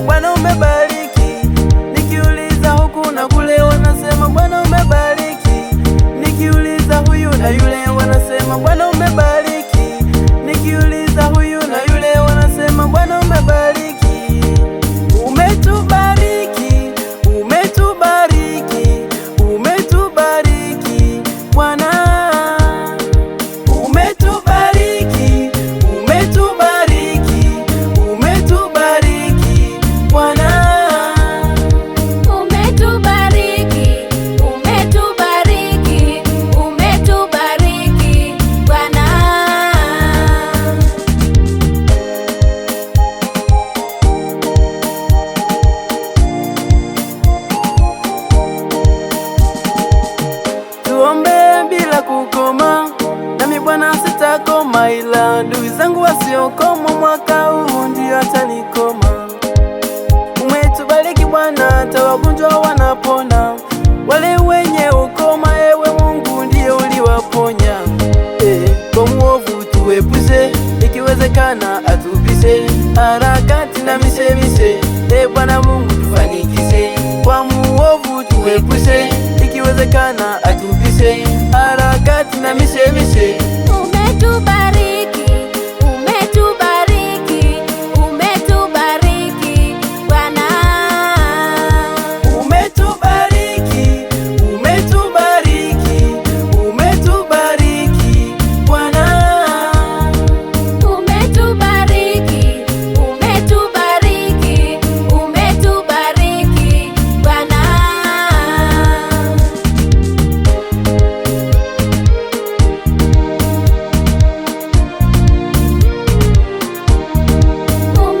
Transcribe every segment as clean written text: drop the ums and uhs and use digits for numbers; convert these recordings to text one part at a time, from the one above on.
Bwana umebariki, nikiuliza huku na kule wanasema Bwana umebariki, nikiuliza huyu na yule wanasema Bwana umebariki, nikiuliza huyu na yule wanasema Bwana umebariki. Umetubariki, umetubariki, umetubariki Bwana. Tuombe bila kukoma, nami Bwana sitakoma, ila adui zangu wasiokoma mwaka huu ndio atanikoma. Umetubariki Bwana, hata wagonjwa wanapona, wale wenye ukoma ewe Mungu ndiye uliwaponya. Kwa muovu tuepushe, ikiwezekana atupishe, harakati na mishemishe, Bwana Mungu tufanikishe. Kwa muovu tuepushe, ikiwezekana atupishe, harakati na mishemishe. Umetubariki, umetubariki, umetubariki Bwana. Umetubariki, umetubariki, umetubariki Bwana. Umetubariki, umetubariki, umetubariki Bwana.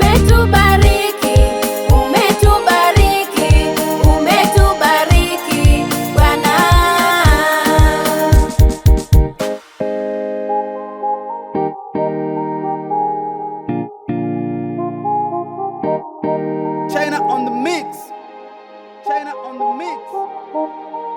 Umetubariki, umetubariki, umetubariki Bwana. China on the mix. China on the mix.